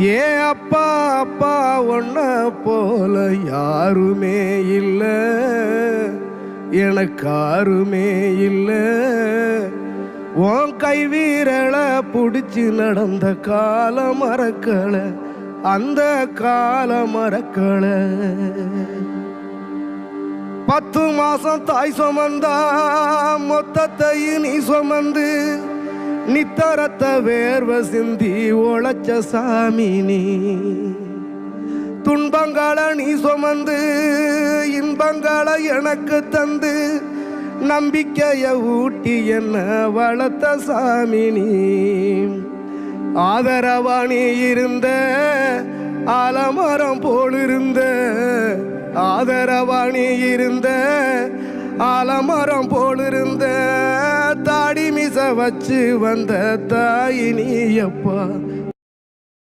ஏ அப்பா அப்பா ஒன்ன போல யாருமே இல்லை, எனக்கு யாருமே இல்லை. உன் கை வீரலை பிடிச்சி நடந்த கால மறக்கலை, அந்த கால மறக்கலை. 10 மாசம் தாய் சுமந்தா மொத்தத்தையும் நீ சுமந்து நித்தரத்த வேர்வ சிந்தி உழைச்ச சாமி நீ. துன்பங்களை நீ சுமந்து இன்பங்களை எனக்கு தந்து நம்பிக்கைய ஊட்டி என்ன வளர்த்த சாமி நீ. ஆதரவா நீ இருந்த ஆலமரம் போலிருந்த, ஆதரவா நீ இருந்த ஆலமரம் போலிருந்த, தாடி மிச வச்சு வந்த தாய் நீ அப்பா